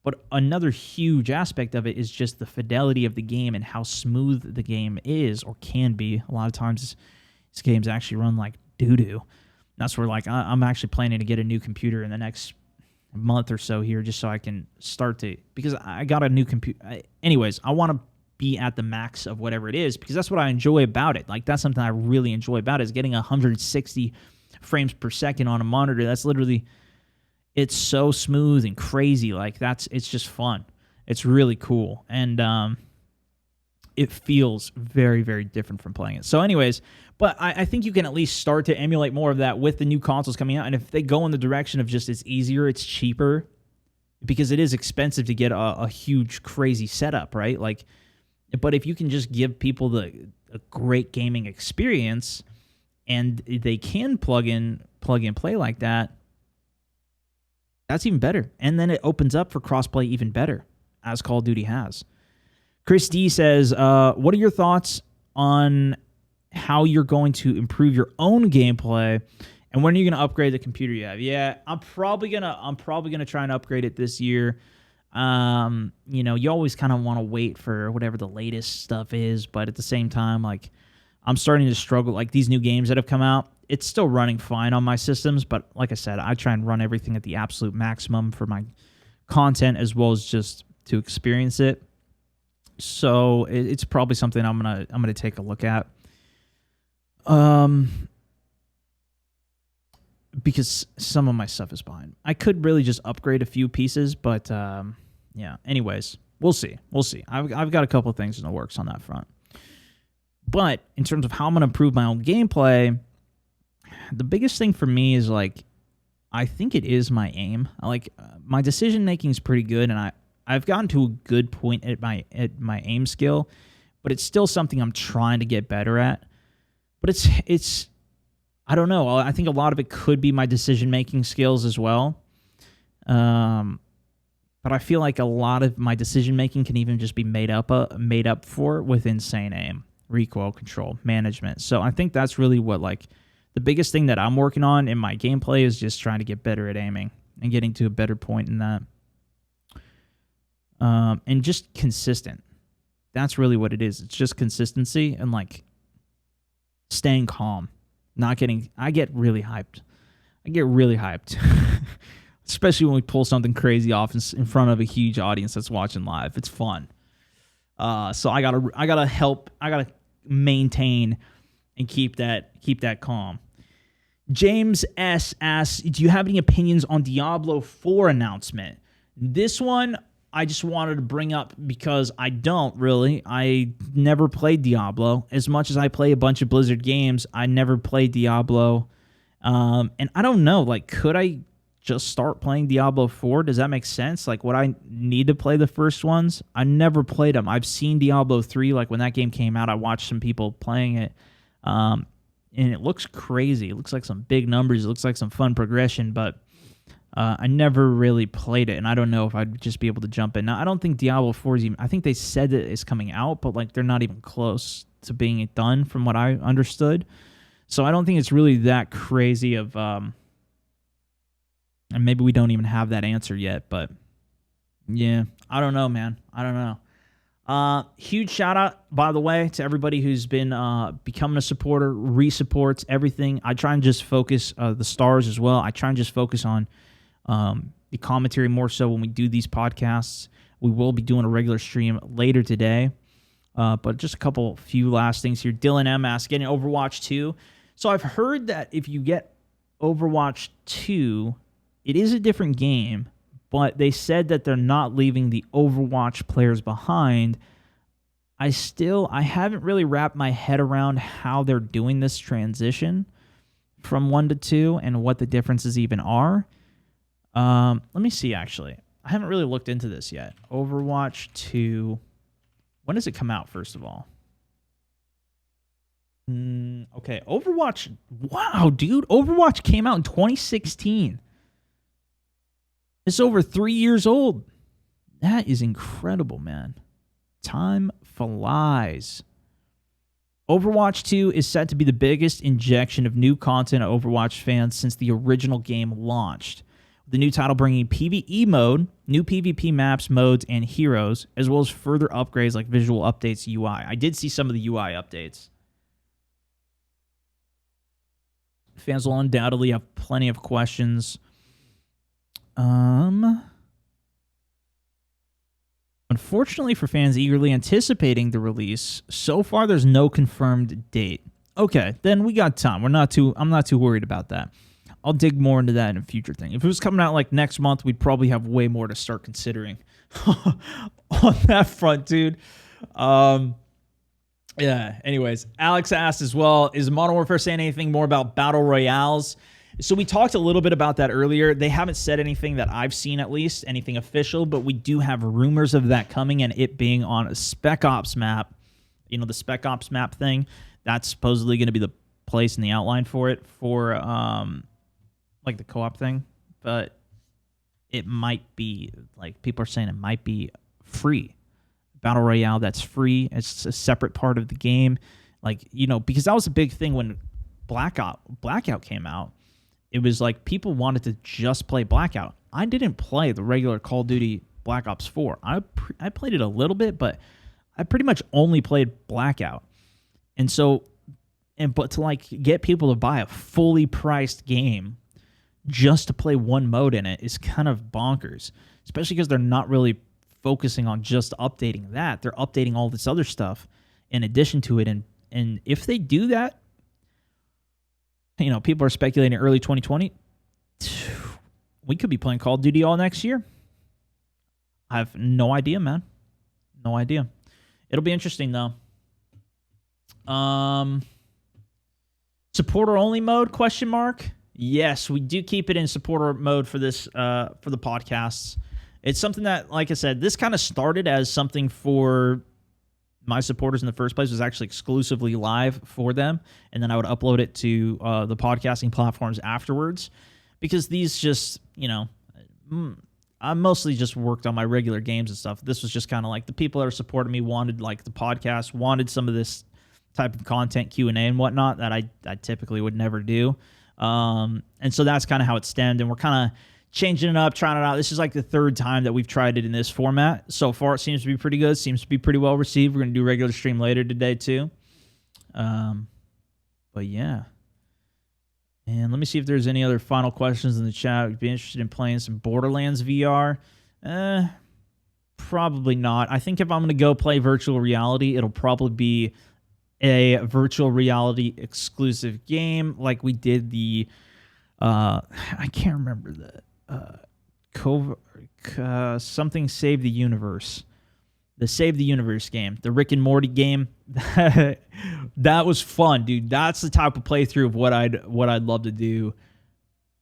But another huge aspect of it is just the fidelity of the game and how smooth the game is or can be. A lot of times, these games actually run like doo-doo. That's where, like, I'm actually planning to get a new computer in the next month or so here just so I can start to... Because I got a new computer... Anyways, I want to be at the max of whatever it is because that's what I enjoy about it. Like, that's something I really enjoy about it is getting 160 frames per second on a monitor. That's literally... It's so smooth and crazy. Like, it's just fun. It's really cool. And it feels very, very different from playing it. So anyways, but I think you can at least start to emulate more of that with the new consoles coming out. And if they go in the direction of just it's easier, it's cheaper, because it is expensive to get a huge, crazy setup, right? Like, but if you can just give people a great gaming experience and they can plug in play like that, that's even better. And then it opens up for crossplay even better, as Call of Duty has. Chris D says, what are your thoughts on how you're going to improve your own gameplay, and when are you going to upgrade the computer you have? Yeah, I'm probably gonna try and upgrade it this year. You always kind of want to wait for whatever the latest stuff is, but at the same time, like, I'm starting to struggle. Like, these new games that have come out, it's still running fine on my systems, but like I said, I try and run everything at the absolute maximum for my content as well as just to experience it. So it's probably something I'm gonna take a look at. Because some of my stuff is behind. I could really just upgrade a few pieces, but yeah. Anyways, we'll see. I've got a couple of things in the works on that front. But in terms of how I'm gonna improve my own gameplay, the biggest thing for me is, like, I think it is my aim. My decision making is pretty good, and I've gotten to a good point at my aim skill, but it's still something I'm trying to get better at. But it's I don't know. I think a lot of it could be my decision-making skills as well. But I feel like a lot of my decision-making can even just be made up for with insane aim, recoil control, management. So I think that's really what, like, the biggest thing that I'm working on in my gameplay is just trying to get better at aiming and getting to a better point in that. And just consistent. That's really what it is. It's just consistency and, like, staying calm. I get really hyped. Especially when we pull something crazy off in front of a huge audience that's watching live. It's fun. So I gotta maintain and keep that calm. James S asks, do you have any opinions on Diablo 4 announcement? This one I just wanted to bring up because I don't really. I never played Diablo. As much as I play a bunch of Blizzard games, I never played Diablo. And I don't know, like, could I just start playing Diablo 4? Does that make sense? Like, would I need to play the first ones? I never played them. I've seen Diablo 3. Like, when that game came out, I watched some people playing it. And it looks crazy. It looks like some big numbers. It looks like some fun progression, but I never really played it, and I don't know if I'd just be able to jump in. Now, I don't think Diablo 4 is even... I think they said that it's coming out, but, like, they're not even close to being done from what I understood. So I don't think it's really that crazy of... and maybe we don't even have that answer yet, but... yeah, I don't know, man. I don't know. Huge shout-out, by the way, to everybody who's been becoming a supporter, re-supports, everything. I try and just focus... the stars as well. I try and just focus on... the commentary more so when we do these podcasts. We will be doing a regular stream later today. But just a few last things here. Dylan M asks, getting Overwatch 2. So I've heard that if you get Overwatch 2, it is a different game, but they said that they're not leaving the Overwatch players behind. I haven't really wrapped my head around how they're doing this transition from 1 to 2 and what the differences even are. Let me see, actually. I haven't really looked into this yet. Overwatch 2. When does it come out, first of all? Okay, Overwatch. Wow, dude. Overwatch came out in 2016. It's over 3 years old. That is incredible, man. Time flies. Overwatch 2 is set to be the biggest injection of new content to Overwatch fans since the original game launched. The new title bringing PvE mode, new PvP maps, modes, and heroes, as well as further upgrades like visual updates, UI. I did see some of the UI updates. Fans will undoubtedly have plenty of questions. Unfortunately for fans eagerly anticipating the release, so far there's no confirmed date. Okay, then we got time. I'm not too worried about that. I'll dig more into that in a future thing. If it was coming out like next month, we'd probably have way more to start considering on that front, dude. Yeah. Anyways, Alex asked as well, is Modern Warfare saying anything more about battle royales? So we talked a little bit about that earlier. They haven't said anything that I've seen, at least anything official, but we do have rumors of that coming and it being on a Spec Ops map. You know, the Spec Ops map thing, that's supposedly going to be the place in the outline for it, for like the co-op thing. But it might be, like, people are saying it might be free. Battle Royale that's free. It's a separate part of the game. Like, you know, because that was a big thing when Blackout came out. It was like people wanted to just play Blackout. I didn't play the regular Call of Duty Black Ops 4. I played it a little bit, but I pretty much only played Blackout. And so, but to like get people to buy a fully priced game just to play one mode in it is kind of bonkers, especially because they're not really focusing on just updating that. They're updating all this other stuff in addition to it. And if they do that, you know, people are speculating early 2020, we could be playing Call of Duty all next year. I have no idea, man. No idea. It'll be interesting, though. Supporter only mode, question mark? Yes, we do keep it in supporter mode for this, for the podcasts. It's something that, like I said, this kind of started as something for my supporters in the first place. It was actually exclusively live for them, and then I would upload it to the podcasting platforms afterwards, because these just, you know, I mostly just worked on my regular games and stuff. This was just kind of like the people that are supporting me wanted, like, the podcast, wanted some of this type of content, Q&A and whatnot, that I typically would never do. And so that's kind of how it stemmed, and we're kind of changing it up, trying it out. This is like the third time that we've tried it in this format. So far, it seems to be pretty good. Seems to be pretty well received. We're going to do regular stream later today, too. But yeah. And let me see if there's any other final questions in the chat. Would be interested in playing some Borderlands VR? Probably not. I think if I'm going to go play virtual reality, it'll probably be a virtual reality exclusive game, like we did the I can't remember the something Save the Universe. The Save the Universe game, the Rick and Morty game. That was fun, dude. That's the type of playthrough of what I'd love to do.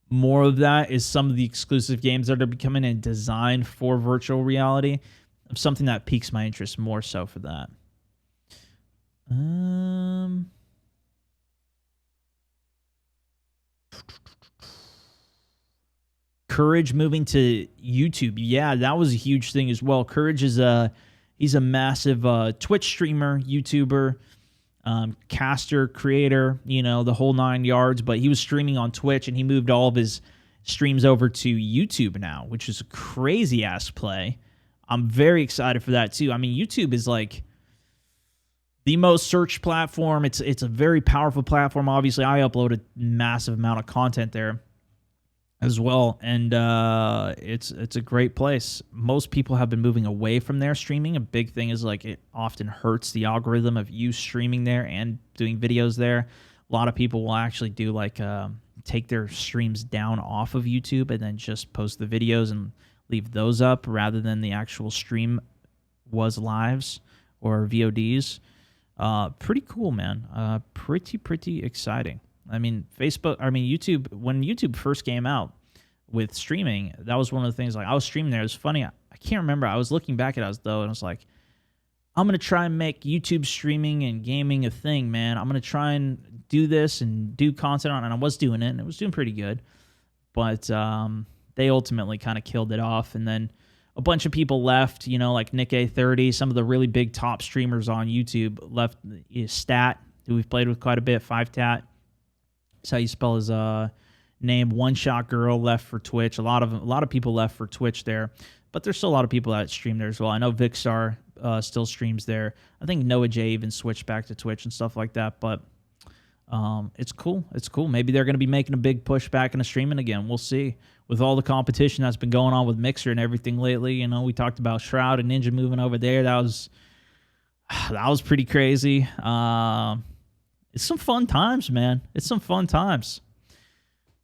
More of that is some of the exclusive games that are becoming and designed for virtual reality. Something that piques my interest more so for that. Courage moving to YouTube. Yeah, that was a huge thing as well. Courage is he's a massive Twitch streamer, YouTuber, caster, creator, you know, the whole 9 yards, but he was streaming on Twitch and he moved all of his streams over to YouTube now, which is a crazy ass play. I'm very excited for that too. I mean, YouTube is like the most searched platform. It's a very powerful platform. Obviously, I upload a massive amount of content there as well, and it's a great place. Most people have been moving away from their streaming. A big thing is, like, it often hurts the algorithm of you streaming there and doing videos there. A lot of people will actually do, like, take their streams down off of YouTube and then just post the videos and leave those up rather than the actual stream was lives or VODs. Pretty cool, man. Pretty exciting. I mean, YouTube, when YouTube first came out with streaming, that was one of the things, like, I was streaming there. It was funny. I can't remember. I was looking back at us, though, and I was like, I'm going to try and make YouTube streaming and gaming a thing, man. I'm going to try and do this and do content on it. And I was doing it, and it was doing pretty good. But they ultimately kind of killed it off. And then a bunch of people left, you know, like Nick A30, some of the really big top streamers on YouTube left. Stat, who we've played with quite a bit, 5Tat. That's how you spell his name. One Shot Girl left for Twitch. A lot of people left for Twitch there, but there's still a lot of people that stream there as well. I know Vicstar still streams there. I think Noah J even switched back to Twitch and stuff like that. But it's cool. It's cool. Maybe they're going to be making a big push back into streaming again. We'll see. With all the competition that's been going on with Mixer and everything lately, you know, we talked about Shroud and Ninja moving over there. That was pretty crazy. It's some fun times, man. It's some fun times.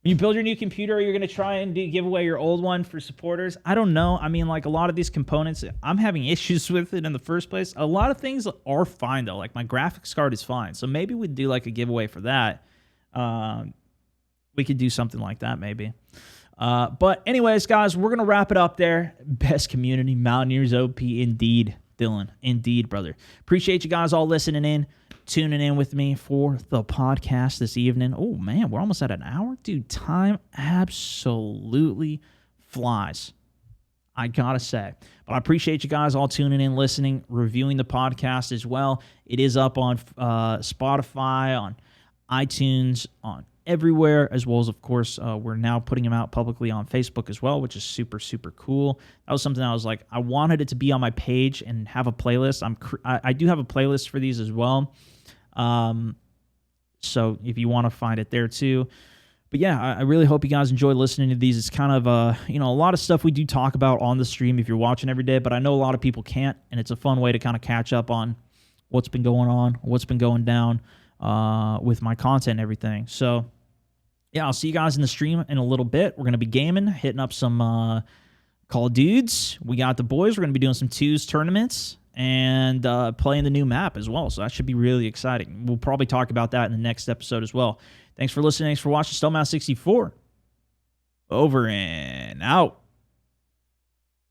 When you build your new computer, you're going to try and give away your old one for supporters. I don't know. I mean, like a lot of these components, I'm having issues with it in the first place. A lot of things are fine, though. Like my graphics card is fine. So maybe we'd do like a giveaway for that. We could do something like that maybe. But anyways, guys, we're going to wrap it up there. Best community, Mountaineers OP indeed, Dylan. Indeed, brother. Appreciate you guys all listening in, tuning in with me for the podcast this evening. Oh, man, we're almost at an hour. Dude, time absolutely flies, I got to say. But I appreciate you guys all tuning in, listening, reviewing the podcast as well. It is up on Spotify, on iTunes, on everywhere, as well as, of course, we're now putting them out publicly on Facebook as well, which is super, super cool. That was something I was like, I wanted it to be on my page and have a playlist. I do have a playlist for these as well. So if you want to find it there too. But yeah, I really hope you guys enjoy listening to these. It's kind of, a lot of stuff we do talk about on the stream if you're watching every day, but I know a lot of people can't, and it's a fun way to kind of catch up on what's been going on, what's been going down with my content and everything. So yeah, I'll see you guys in the stream in a little bit. We're going to be gaming, hitting up some Call of Dudes. We got the boys. We're going to be doing some twos tournaments and playing the new map as well. So that should be really exciting. We'll probably talk about that in the next episode as well. Thanks for listening. Thanks for watching. SwagMountain 64. Over and out.